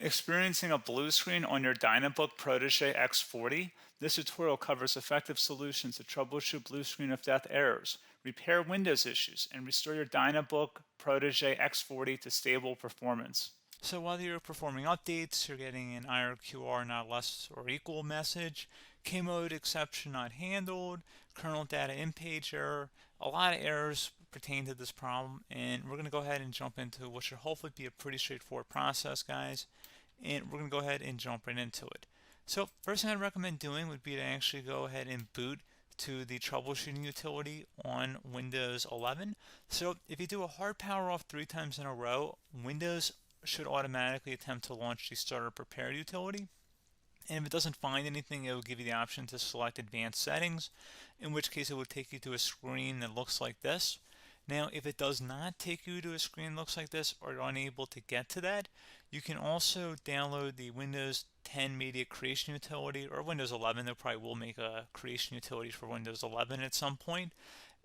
Experiencing a blue screen on your Dynabook Portege X40? This tutorial covers effective solutions to troubleshoot blue screen of death errors, repair Windows issues, and restore your Dynabook Portege X40 to stable performance. So while you're performing updates, you're getting an IRQR not less or equal message, K-mode exception not handled, kernel data in page error, a lot of errors pertain to this problem, and we're going to go ahead and jump into what should hopefully be a pretty straightforward process, guys, and we're going to go ahead and jump right into it. So first thing I'd recommend doing would be to actually go ahead and boot to the troubleshooting utility on Windows 11. So if you do a hard power off 3 times in a row, Windows should automatically attempt to launch the starter prepare utility. And if it doesn't find anything, it will give you the option to select advanced settings, in which case it would take you to a screen that looks like this. Now, if it does not take you to a screen that looks like this, or you're unable to get to that, you can also download the Windows 10 Media Creation Utility, or Windows 11. They probably will make a creation utility for Windows 11 at some point.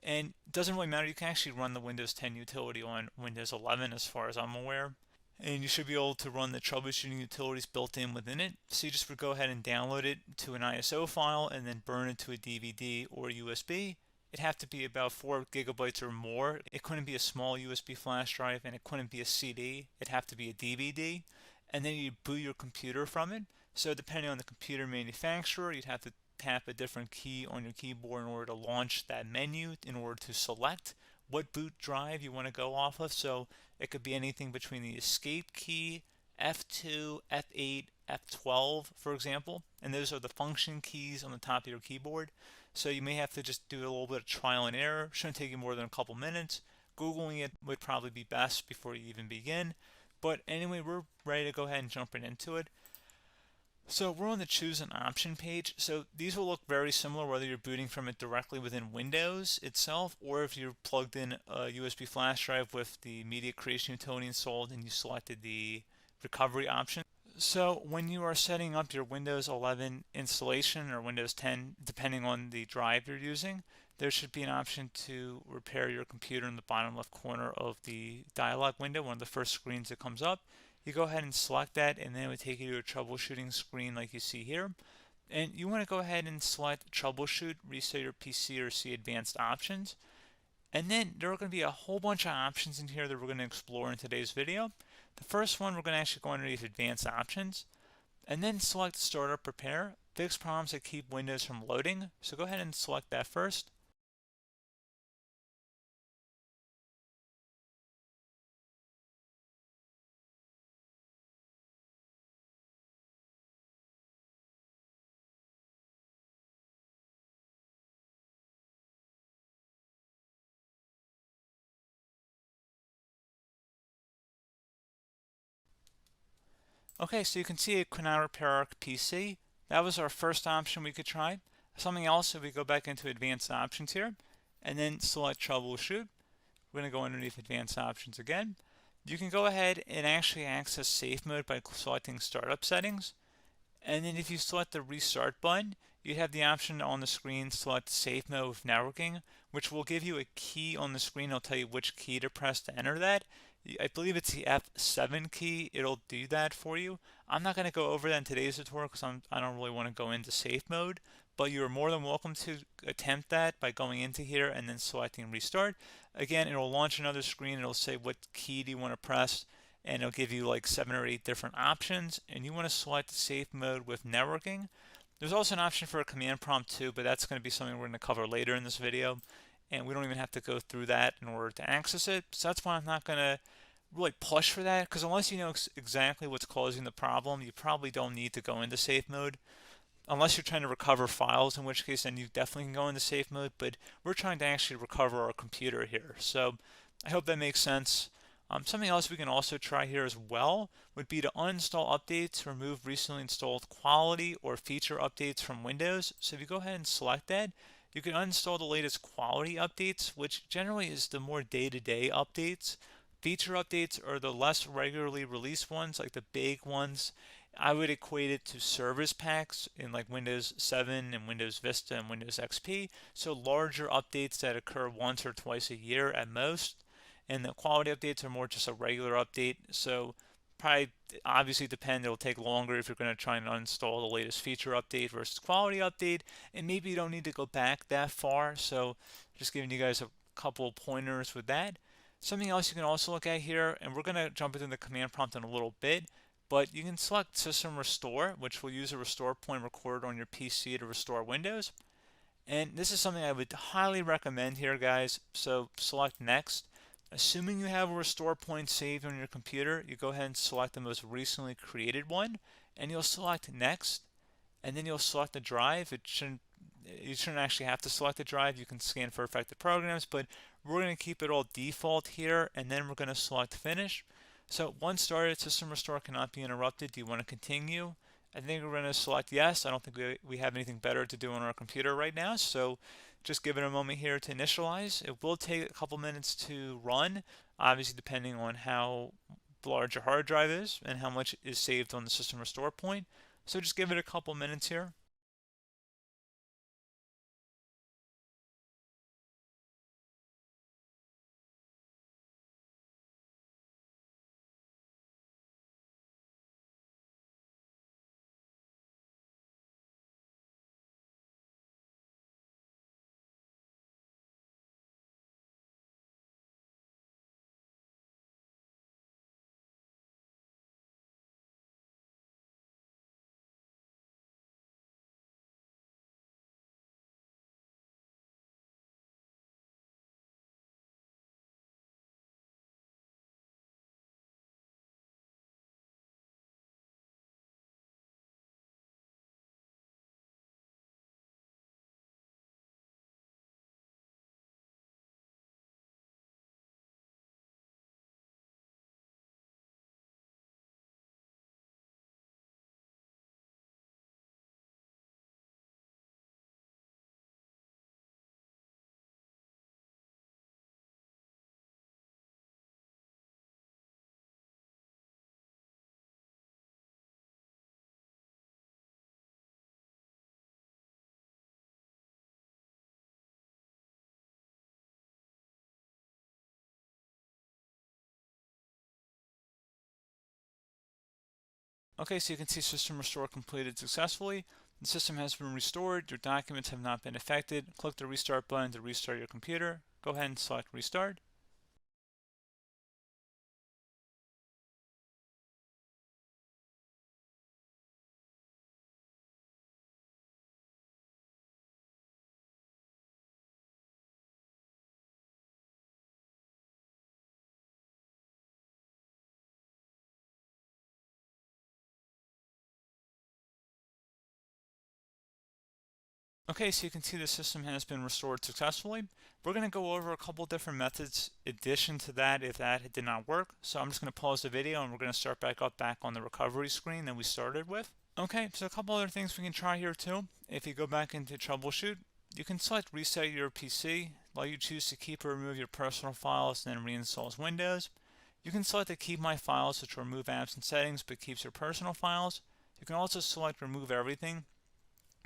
And it doesn't really matter, you can actually run the Windows 10 utility on Windows 11 as far as I'm aware. And you should be able to run the troubleshooting utilities built in within it. So you just would go ahead and download it to an ISO file and then burn it to a DVD or USB. It'd have to be about 4 gigabytes or more. It couldn't be a small USB flash drive, and it couldn't be a CD. It'd have to be a DVD. And then you'd boot your computer from it. So depending on the computer manufacturer, you'd have to tap a different key on your keyboard in order to launch that menu, in order to select what boot drive you want to go off of. So it could be anything between the escape key, F2, F8, F12, for example, and those are the function keys on the top of your keyboard. So you may have to just do a little bit of trial and error. Shouldn't take you more than a couple minutes. Googling it would probably be best before you even begin. But anyway, we're ready to go ahead and jump right into it. So we're on the choose an option page. So these will look very similar whether you're booting from it directly within Windows itself, or if you're plugged in a USB flash drive with the media creation utility installed and you selected the recovery option. So when you are setting up your Windows 11 installation or Windows 10, depending on the drive you're using, there should be an option to repair your computer in the bottom left corner of the dialog window, one of the first screens that comes up. You go ahead and select that, and then it would take you to a troubleshooting screen like you see here. And you want to go ahead and select troubleshoot, reset your PC, or see advanced options. And then there are going to be a whole bunch of options in here that we're going to explore in today's video. The first one, we're going to actually go underneath advanced options and then select startup prepare, fix problems that keep Windows from loading. So go ahead and select that first. Okay, so you can see it could not repair our PC. That was our first option we could try. Something else, if we go back into advanced options here and then select troubleshoot, we're going to go underneath advanced options again. You can go ahead and actually access safe mode by selecting startup settings. And then if you select the restart button, you have the option on the screen select safe mode with networking, which will give you a key on the screen. It'll tell you which key to press to enter that. I believe it's the F7 key. It'll do that for you. I'm not going to go over that in today's tutorial because I don't really want to go into safe mode, but you're more than welcome to attempt that by going into here and then selecting restart. Again, it'll launch another screen. It'll say what key do you want to press, and it'll give you like 7 or 8 different options, and you want to select safe mode with networking. There's also an option for a command prompt too, but that's going to be something we're going to cover later in this video, and we don't even have to go through that in order to access it. So that's why I'm not going to really push for that, because unless you know exactly what's causing the problem, you probably don't need to go into safe mode. Unless you're trying to recover files, in which case then you definitely can go into safe mode, but we're trying to actually recover our computer here. So I hope that makes sense. Something else we can also try here as well would be to uninstall updates, remove recently installed quality or feature updates from Windows. So if you go ahead and select that, you can uninstall the latest quality updates, which generally is the more day-to-day updates. Feature updates are the less regularly released ones, like the big ones. I would equate it to service packs in like Windows 7 and Windows Vista and Windows XP. So larger updates that occur once or twice a year at most. And the quality updates are more just a regular update. So probably obviously depend. It'll take longer if you're going to try and uninstall the latest feature update versus quality update, and maybe you don't need to go back that far. So just giving you guys a couple pointers with that. Something else you can also look at here, and we're going to jump into the command prompt in a little bit, but you can select System Restore, which will use a restore point recorded on your PC to restore Windows. And this is something I would highly recommend here, guys. So select Next. Assuming you have a restore point saved on your computer, you go ahead and select the most recently created one, and you'll select Next, and then you'll select the drive. You shouldn't actually have to select the drive. You can scan for affected programs, but we're going to keep it all default here, and then we're going to select Finish. So once started, System Restore cannot be interrupted. Do you want to continue? I think we're going to select yes. I don't think we have anything better to do on our computer right now, so just give it a moment here to initialize. It will take a couple minutes to run, obviously depending on how large your hard drive is and how much is saved on the System Restore point. So just give it a couple minutes here. Okay, so you can see System Restore completed successfully. The system has been restored. Your documents have not been affected. Click the Restart button to restart your computer. Go ahead and select Restart. Okay, so you can see the system has been restored successfully. We're going to go over a couple different methods in addition to that if that did not work. So I'm just going to pause the video and we're going to start back on the recovery screen that we started with. Okay, so a couple other things we can try here too. If you go back into troubleshoot, you can select reset your PC, while you choose to keep or remove your personal files and then reinstalls Windows. You can select to keep my files, which will remove apps and settings but keeps your personal files. You can also select remove everything,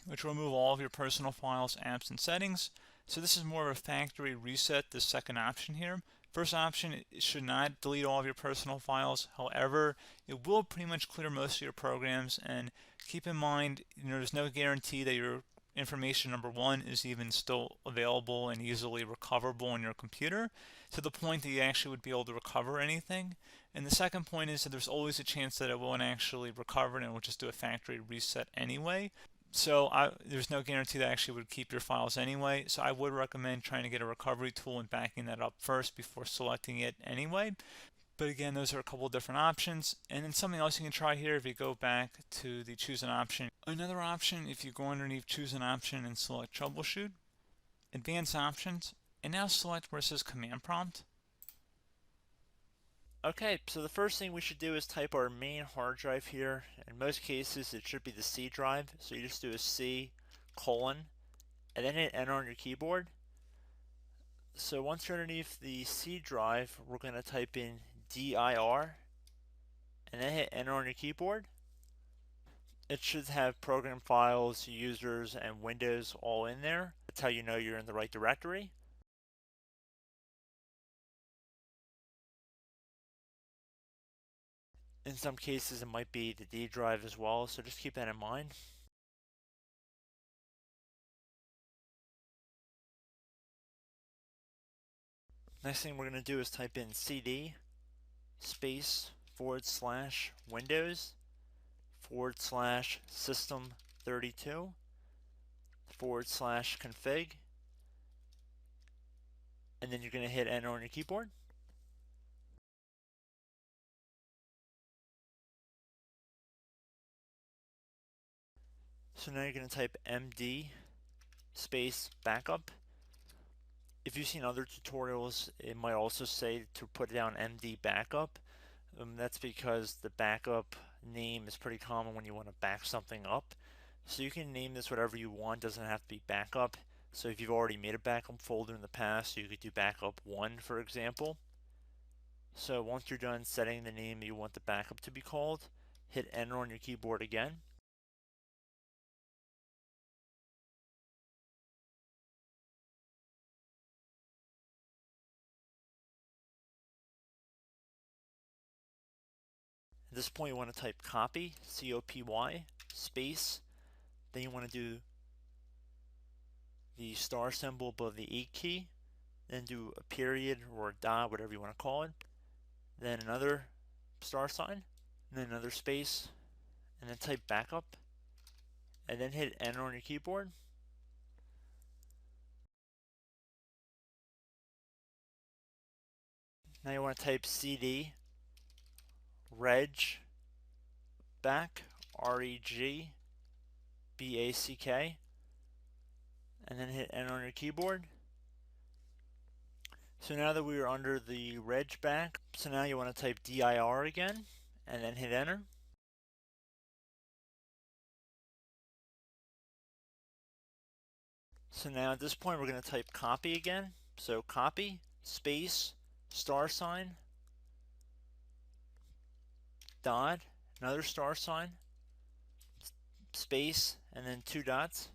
which will remove all of your personal files, apps, and settings. So this is more of a factory reset, the second option here. First option, it should not delete all of your personal files. However, it will pretty much clear most of your programs, and keep in mind, there's no guarantee that your information, number one, is even still available and easily recoverable on your computer to the point that you actually would be able to recover anything. And the second point is that there's always a chance that it won't actually recover and it will just do a factory reset anyway. So there's no guarantee that actually would keep your files anyway. So I would recommend trying to get a recovery tool and backing that up first before selecting it anyway. But again, those are a couple of different options. And then something else you can try here if you go back to the choose an option. Another option, if you go underneath choose an option and select troubleshoot, advanced options, and now select where it says command prompt. Okay, so the first thing we should do is type our main hard drive here. In most cases, it should be the C drive. So you just do a C colon and then hit enter on your keyboard. So once you're underneath the C drive, we're going to type in dir and then hit enter on your keyboard. It should have program files, users, and Windows all in there. That's how you know you're in the right directory. In some cases, it might be the D drive as well, so just keep that in mind. Next thing we're going to do is type in cd space /Windows /system32 /config, and then you're going to hit enter on your keyboard. So now you're going to type md space backup. If you've seen other tutorials, it might also say to put down md backup. That's because the backup name is pretty common when you want to back something up. So you can name this whatever you want, doesn't have to be backup. So if you've already made a backup folder in the past, you could do backup 1, for example. So once you're done setting the name you want the backup to be called, hit enter on your keyboard again. At this point you want to type copy, C-O-P-Y, space, then you want to do the star symbol above the 8 key, then do a period or a dot, whatever you want to call it, then another star sign, and then another space, and then type backup, and then hit enter on your keyboard. Now you want to type cd reg back, R-E-G-B-A-C-K, and then hit enter on your keyboard. So now that we are under the reg back, so now you want to type dir again, and then hit enter. So now at this point we're going to type copy again. So copy, space, star sign, dot, another star sign, space, and then 2 dots.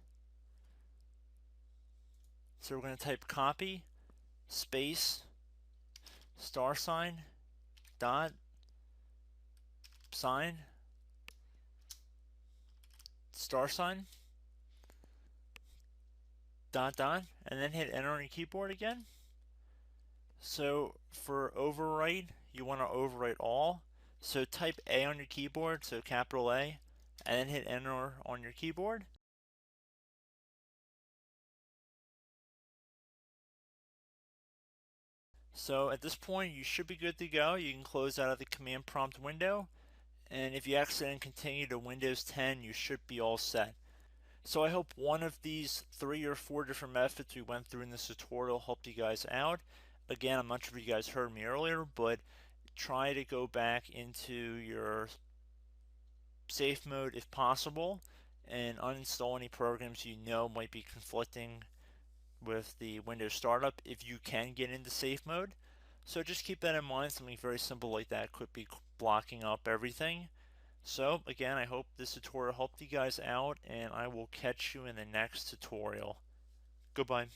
So we're going to type copy, space, star sign, dot, sign, star sign, dot, dot, and then hit enter on your keyboard again. So for overwrite, you want to overwrite all. So type A on your keyboard, so capital A, and then hit enter on your keyboard. So at this point you should be good to go. You can close out of the command prompt window, and if you accidentally continue to Windows 10, you should be all set. So I hope one of these 3 or 4 different methods we went through in this tutorial helped you guys out. Again, I'm not sure if you guys heard me earlier, but try to go back into your safe mode if possible and uninstall any programs you know might be conflicting with the Windows startup if you can get into safe mode. So just keep that in mind. Something very simple like that could be blocking up everything. So again, I hope this tutorial helped you guys out, and I will catch you in the next tutorial. Goodbye.